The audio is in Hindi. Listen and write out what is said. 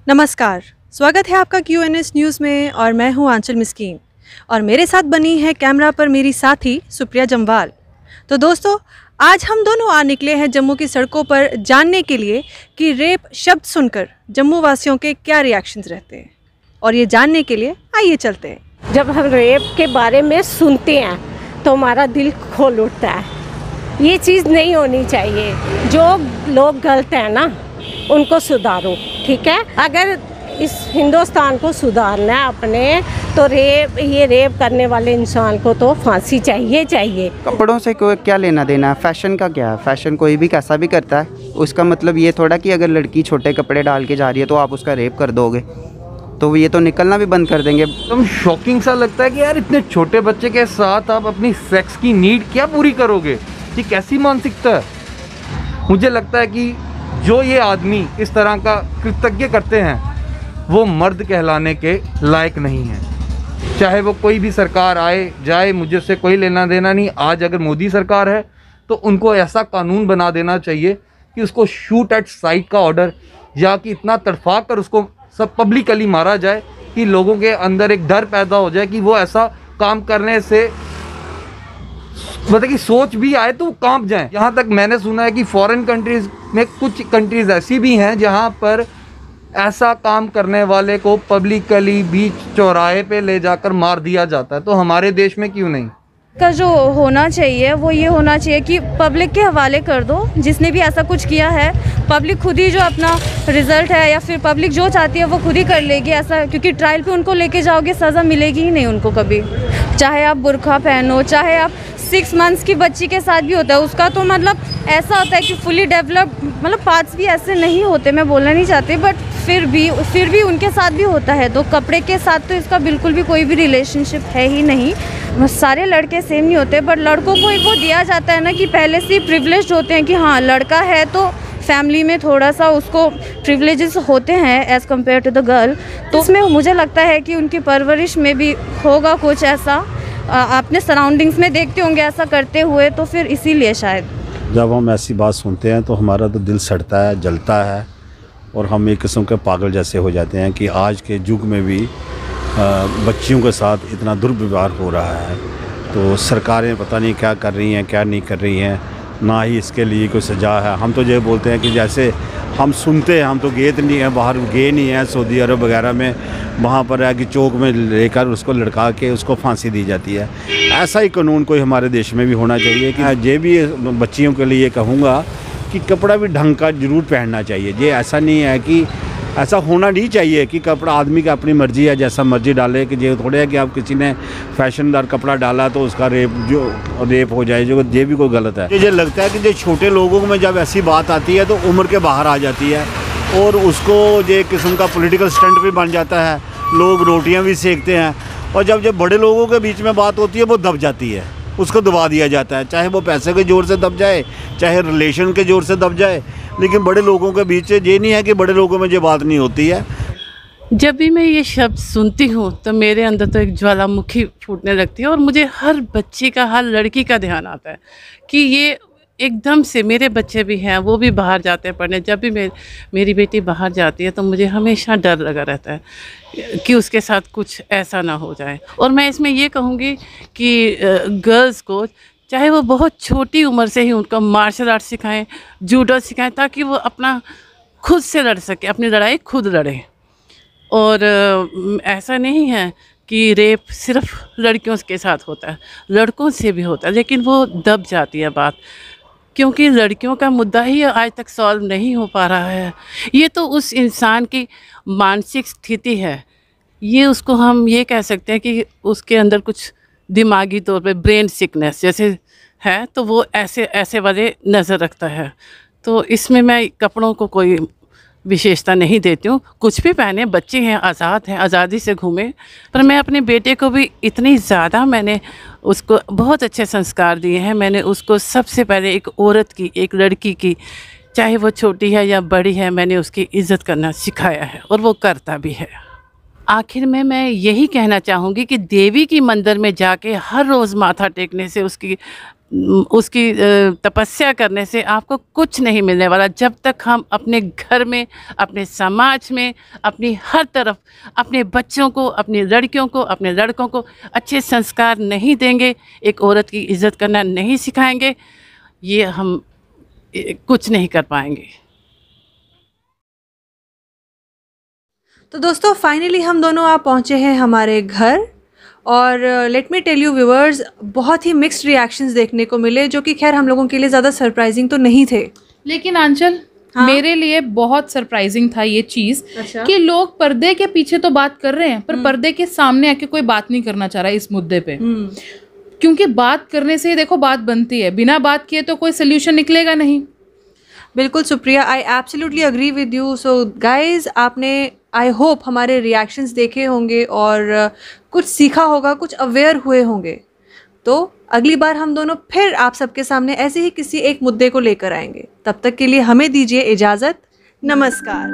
नमस्कार, स्वागत है आपका QNS न्यूज़ में और मैं हूं आंचल मिस्कीन और मेरे साथ बनी है कैमरा पर मेरी साथी सुप्रिया जम्वाल। तो दोस्तों, आज हम दोनों आ निकले हैं जम्मू की सड़कों पर जानने के लिए कि रेप शब्द सुनकर जम्मू वासियों के क्या रिएक्शंस रहते हैं, और ये जानने के लिए आइए चलते हैं। जब हम रेप के बारे में सुनते हैं तो हमारा दिल खोल उठता है। ये चीज़ नहीं होनी चाहिए। जो लोग गलत हैं ना, उनको सुधारो, ठीक है। अगर इस हिंदुस्तान को सुधारना है अपने, तो ये रेप करने वाले इंसान को तो फांसी चाहिए। कपड़ों से कोई क्या लेना देना है? फैशन का क्या है? फैशन कोई भी कैसा भी करता है। उसका मतलब ये थोड़ा कि अगर लड़की छोटे कपड़े डाल के जा रही है तो आप उसका रेप कर दोगे, तो ये तो निकलना भी बंद कर देंगे। एकदम शॉकिंग सा लगता है कि यार इतने छोटे बच्चे के साथ आप अपनी सेक्स की नीड क्या पूरी करोगे? ये कैसी मानसिकता है? मुझे लगता है कि जो ये आदमी इस तरह का कृतज्ञ करते हैं वो मर्द कहलाने के लायक नहीं है। चाहे वो कोई भी सरकार आए जाए, मुझे उससे कोई लेना देना नहीं। आज अगर मोदी सरकार है तो उनको ऐसा कानून बना देना चाहिए कि उसको शूट एट साइट का ऑर्डर, या कि इतना तड़फा कर उसको सब पब्लिकली मारा जाए कि लोगों के अंदर एक डर पैदा हो जाए कि वो ऐसा काम करने से मतलब कि सोच भी आए तो वो कांप जाएं। यहाँ तक मैंने सुना है कि फॉरेन कंट्रीज़ में कुछ कंट्रीज़ ऐसी भी हैं जहाँ पर ऐसा काम करने वाले को पब्लिकली बीच चौराहे पे ले जाकर मार दिया जाता है। तो हमारे देश में क्यों नहीं? का जो होना चाहिए वो ये होना चाहिए कि पब्लिक के हवाले कर दो। जिसने भी ऐसा कुछ किया है, पब्लिक खुद ही जो अपना रिज़ल्ट है या फिर पब्लिक जो चाहती है वो खुद ही कर लेगी ऐसा, क्योंकि ट्रायल पे उनको लेके जाओगे सज़ा मिलेगी ही नहीं उनको कभी। चाहे आप बुर्का पहनो, चाहे आप 6 मंथ्स की बच्ची के साथ भी होता है, उसका तो मतलब ऐसा होता है कि फुली डेवलप्ड मतलब पार्ट्स भी ऐसे नहीं होते, मैं बोलना नहीं चाहती, बट फिर भी उनके साथ भी होता है। तो कपड़े के साथ तो इसका बिल्कुल भी कोई भी रिलेशनशिप है ही नहीं। सारे लड़के सेम नहीं होते, बट लड़कों को एक वो दिया जाता है ना कि पहले से ही प्रिविलेज्ड होते हैं कि हाँ लड़का है तो फैमिली में थोड़ा सा उसको प्रिविलेजेस होते हैं as compare to the girl. तो उसमें मुझे लगता है कि उनकी परवरिश में भी होगा कुछ ऐसा, अपने सराउंडिंग्स में देखते होंगे ऐसा करते हुए, तो फिर इसीलिए शायद जब हम ऐसी बात सुनते हैं तो हमारा तो दिल सड़ता है, जलता है, और हम एक किस्म के पागल जैसे हो जाते हैं कि आज के युग में भी बच्चियों के साथ इतना दुर्व्यवहार हो रहा है। तो सरकारें पता नहीं क्या कर रही हैं, क्या नहीं कर रही हैं, ना ही इसके लिए कोई सज़ा है। हम तो ये बोलते हैं कि जैसे हम सुनते हैं, हम तो गए नहीं हैं, बाहर गए नहीं हैं सऊदी अरब वगैरह में, वहाँ पर है कि चौक में लेकर उसको लड़का के उसको फांसी दी जाती है। ऐसा ही कानून कोई हमारे देश में भी होना चाहिए। कि ये भी बच्चियों के लिए कहूँगा कि कपड़ा भी ढंग का ज़रूर पहनना चाहिए। ये ऐसा नहीं है कि ऐसा होना नहीं चाहिए कि कपड़ा आदमी का अपनी मर्ज़ी है जैसा मर्ज़ी डाले, कि ये थोड़े है कि आप किसी ने फैशनदार कपड़ा डाला तो उसका रेप हो जाए, जो ये भी कोई गलत है। मुझे लगता है कि जो छोटे लोगों में जब ऐसी बात आती है तो उम्र के बाहर आ जाती है और उसको ये किस्म का पॉलिटिकल स्टंट भी बन जाता है। लोग रोटियाँ भी सेकते हैं, और जब बड़े लोगों के बीच में बात होती है वो दब जाती है, उसको दबा दिया जाता है, चाहे वो पैसे के ज़ोर से दब जाए, चाहे रिलेशन के ज़ोर से दब जाए। लेकिन बड़े लोगों के बीच ये नहीं है कि बड़े लोगों में ये बात नहीं होती है। जब भी मैं ये शब्द सुनती हूँ तो मेरे अंदर तो एक ज्वालामुखी फूटने लगती है, और मुझे हर बच्ची का, हर लड़की का ध्यान आता है कि ये एकदम से, मेरे बच्चे भी हैं, वो भी बाहर जाते हैं पढ़ने। जब भी मेरी बेटी बाहर जाती है तो मुझे हमेशा डर लगा रहता है कि उसके साथ कुछ ऐसा ना हो जाए। और मैं इसमें ये कहूँगी कि गर्ल्स को चाहे वो बहुत छोटी उम्र से ही उनको मार्शल आर्ट सिखाएं, जूडो सिखाएं, ताकि वो अपना खुद से लड़ सके, अपनी लड़ाई खुद लड़े। और ऐसा नहीं है कि रेप सिर्फ लड़कियों के साथ होता है, लड़कों से भी होता है, लेकिन वो दब जाती है बात, क्योंकि लड़कियों का मुद्दा ही आज तक सॉल्व नहीं हो पा रहा है। ये तो उस इंसान की मानसिक स्थिति है, ये उसको हम ये कह सकते हैं कि उसके अंदर कुछ दिमागी तौर पे ब्रेन सिकनेस जैसे है, तो वो ऐसे वाले नज़र रखता है। तो इसमें मैं कपड़ों को कोई विशेषता नहीं देती हूँ, कुछ भी पहने, बच्चे हैं, आज़ाद हैं, आज़ादी से घूमें। पर मैं अपने बेटे को भी इतनी ज़्यादा मैंने उसको बहुत अच्छे संस्कार दिए हैं। मैंने उसको सबसे पहले एक औरत की, एक लड़की की, चाहे वो छोटी है या बड़ी है, मैंने उसकी इज़्ज़त करना सिखाया है, और वो करता भी है। आखिर में मैं यही कहना चाहूँगी कि देवी की मंदिर में जाके हर रोज़ माथा टेकने से, उसकी तपस्या करने से आपको कुछ नहीं मिलने वाला। जब तक हम अपने घर में, अपने समाज में, अपनी हर तरफ अपने बच्चों को, अपनी लड़कियों को, अपने लड़कों को अच्छे संस्कार नहीं देंगे, एक औरत की इज़्ज़त करना नहीं सिखाएंगे, ये हम कुछ नहीं कर पाएंगे। तो दोस्तों फाइनली हम दोनों आप पहुँचे हैं हमारे घर, और let me tell you viewers, बहुत ही मिक्स्ड रिएक्शंस देखने को मिले, जो कि खैर हम लोगों के लिए ज़्यादा सरप्राइजिंग तो नहीं थे। लेकिन आंचल, हाँ? मेरे लिए बहुत सरप्राइजिंग था ये चीज़। अच्छा? कि लोग पर्दे के पीछे तो बात कर रहे हैं, पर पर्दे के सामने आके कोई बात नहीं करना चाह रहा है इस मुद्दे पे। क्योंकि बात करने से ही देखो बात बनती है, बिना बात किए तो कोई सोल्यूशन निकलेगा नहीं। बिल्कुल Supriya, I absolutely agree with you. So guys, आपने आई होप हमारे रिएक्शंस देखे होंगे और कुछ सीखा होगा, कुछ अवेयर हुए होंगे। तो अगली बार हम दोनों फिर आप सबके सामने ऐसे ही किसी एक मुद्दे को लेकर आएंगे। तब तक के लिए हमें दीजिए इजाज़त। नमस्कार।